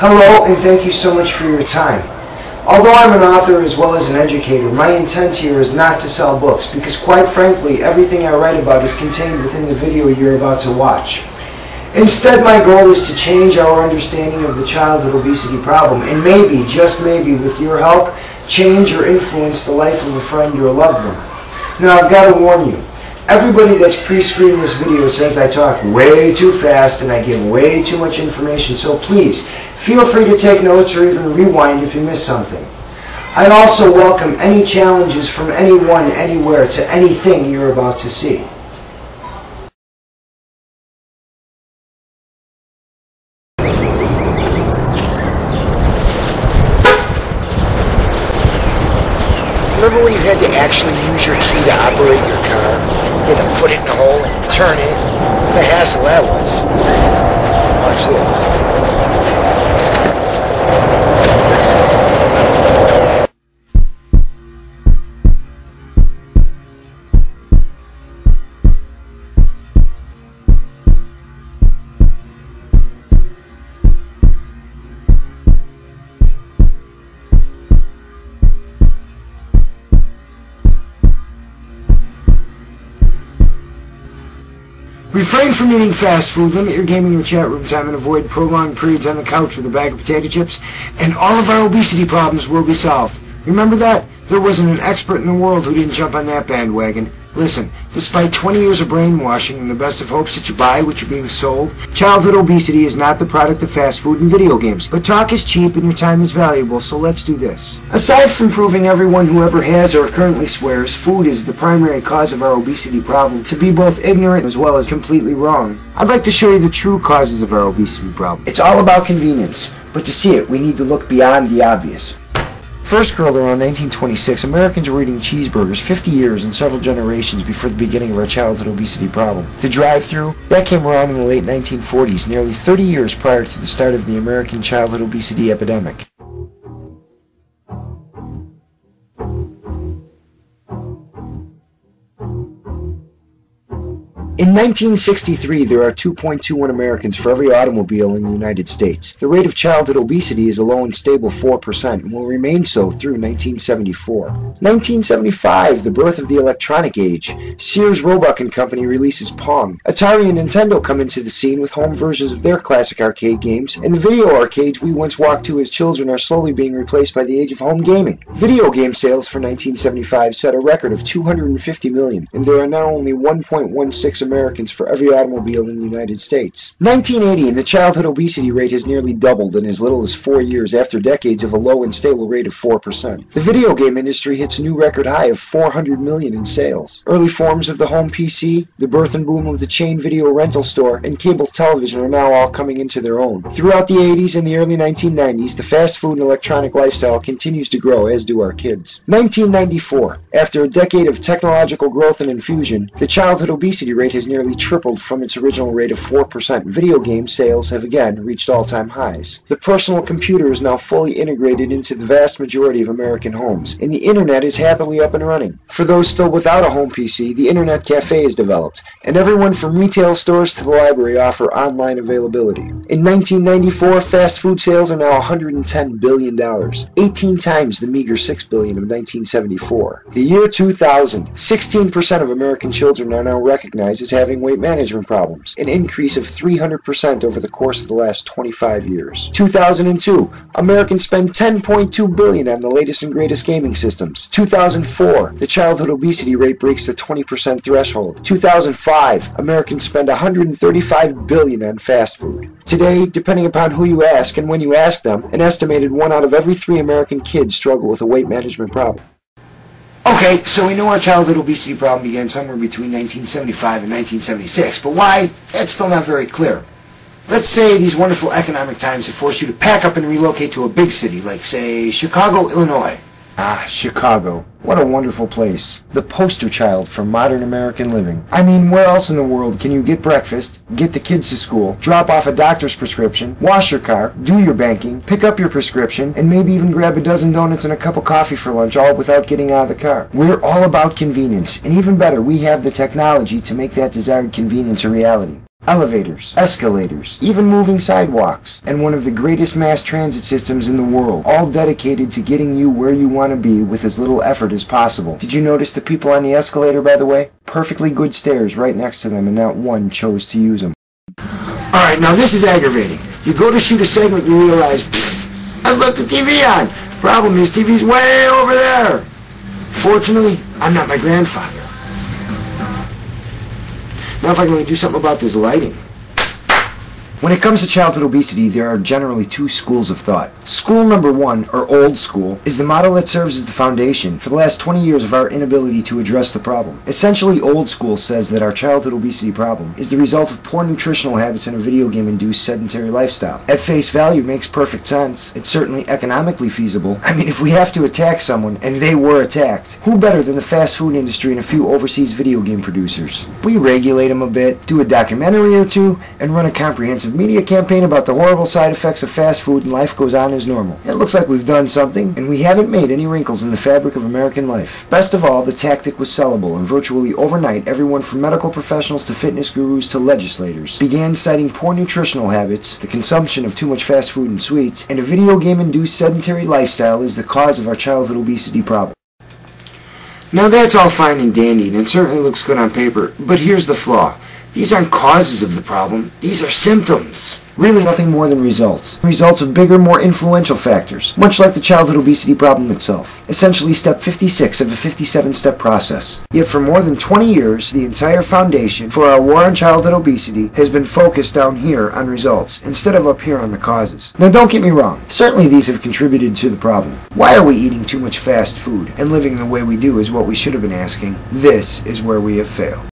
Hello, and thank you so much for your time. Although I'm an author as well as an educator, my intent here is not to sell books, because quite frankly, everything I write about is contained within the video you're about to watch. Instead, my goal is to change our understanding of the childhood obesity problem, and maybe, just maybe, with your help, change or influence the life of a friend or a loved one. Now, I've got to warn you, everybody that's pre-screened this video says I talk way too fast and I give way too much information, so please, feel free to take notes or even rewind if you miss something. I also welcome any challenges from anyone, anywhere, to anything you're about to see. Remember when you had to actually use your key to operate your car? You had to put it in the hole and turn it. What a hassle that was. Watch this. Refrain from eating fast food, limit your gaming or chat room time, and avoid prolonged periods on the couch with a bag of potato chips, and all of our obesity problems will be solved. Remember that? There wasn't an expert in the world who didn't jump on that bandwagon. Listen, despite 20 years of brainwashing and the best of hopes that you buy what you're being sold, childhood obesity is not the product of fast food and video games. But talk is cheap and your time is valuable, so let's do this. Aside from proving everyone who ever has or currently swears food is the primary cause of our obesity problem to be both ignorant as well as completely wrong, I'd like to show you the true causes of our obesity problem. It's all about convenience, but to see it, we need to look beyond the obvious. First curled around 1926, Americans were eating cheeseburgers 50 years and several generations before the beginning of our childhood obesity problem. The drive-thru, that came around in the late 1940s, nearly 30 years prior to the start of the American childhood obesity epidemic. In 1963, there are 2.21 Americans for every automobile in the United States. The rate of childhood obesity is a low and stable 4% and will remain so through 1974. 1975, the birth of the electronic age. Sears Roebuck and Company releases Pong. Atari and Nintendo come into the scene with home versions of their classic arcade games, and the video arcades we once walked to as children are slowly being replaced by the age of home gaming. Video game sales for 1975 set a record of 250 million, and there are now only 1.16 Americans for every automobile in the United States. 1980, and the childhood obesity rate has nearly doubled in as little as 4 years after decades of a low and stable rate of 4%. The video game industry hits a new record high of 400 million in sales. Early forms of the home PC, the birth and boom of the chain video rental store, and cable television are now all coming into their own. Throughout the 80s and the early 1990s, the fast food and electronic lifestyle continues to grow, as do our kids. 1994, after a decade of technological growth and infusion, the childhood obesity rate has nearly tripled from its original rate of 4%. Video game sales have again reached all-time highs. The personal computer is now fully integrated into the vast majority of American homes, and the internet is happily up and running. For those still without a home PC, the internet cafe is developed, and everyone from retail stores to the library offer online availability. In 1994, fast food sales are now $110 billion, 18 times the meager $6 billion of 1974. The year 2000, 16% of American children are now recognized as having weight management problems, an increase of 300% over the course of the last 25 years. 2002, Americans spend $10.2 billion on the latest and greatest gaming systems. 2004, the childhood obesity rate breaks the 20% threshold. 2005, Americans spend $135 billion on fast food. Today, depending upon who you ask and when you ask them, an estimated 1 out of every 3 American kids struggle with a weight management problem. Okay, so we know our childhood obesity problem began somewhere between 1975 and 1976, but why? That's still not very clear. Let's say these wonderful economic times have forced you to pack up and relocate to a big city, like, say, Chicago, Illinois. Ah, Chicago. What a wonderful place. The poster child for modern American living. I mean, where else in the world can you get breakfast, get the kids to school, drop off a doctor's prescription, wash your car, do your banking, pick up your prescription, and maybe even grab a dozen donuts and a cup of coffee for lunch, all without getting out of the car? We're all about convenience, and even better, we have the technology to make that desired convenience a reality. elevators, escalators, even moving sidewalks, and one of the greatest mass transit systems in the world, all dedicated to getting you where you want to be with as little effort as possible. Did you notice the people on the escalator, by the way? Perfectly good stairs right next to them, and not one chose to use them. Alright, now this is aggravating. You go to shoot a segment, you realize, I've left the TV on. Problem is, TV's way over there. Fortunately, I'm not my grandfather. Now if I can really do something about this lighting. When it comes to childhood obesity, there are generally two schools of thought. School number one, or old school, is the model that serves as the foundation for the last 20 years of our inability to address the problem. Essentially, old school says that our childhood obesity problem is the result of poor nutritional habits and a video game-induced sedentary lifestyle. At face value, it makes perfect sense. It's certainly economically feasible. I mean, if we have to attack someone, and they were attacked, who better than the fast food industry and a few overseas video game producers? We regulate them a bit, do a documentary or two, and run a comprehensive media campaign about the horrible side effects of fast food, and life goes on as normal. It looks like we've done something, and we haven't made any wrinkles in the fabric of American life. Best of all, the tactic was sellable, and virtually overnight, everyone from medical professionals to fitness gurus to legislators began citing poor nutritional habits, the consumption of too much fast food and sweets, and a video game-induced sedentary lifestyle as the cause of our childhood obesity problem. Now that's all fine and dandy, and it certainly looks good on paper, but here's the flaw. These aren't causes of the problem, these are symptoms. Really nothing more than results. Results of bigger, more influential factors, much like the childhood obesity problem itself. Essentially step 56 of a 57-step process. Yet for more than 20 years, the entire foundation for our war on childhood obesity has been focused down here on results, instead of up here on the causes. Now don't get me wrong, certainly these have contributed to the problem. Why are we eating too much fast food? And living the way we do is what we should have been asking. This is where we have failed.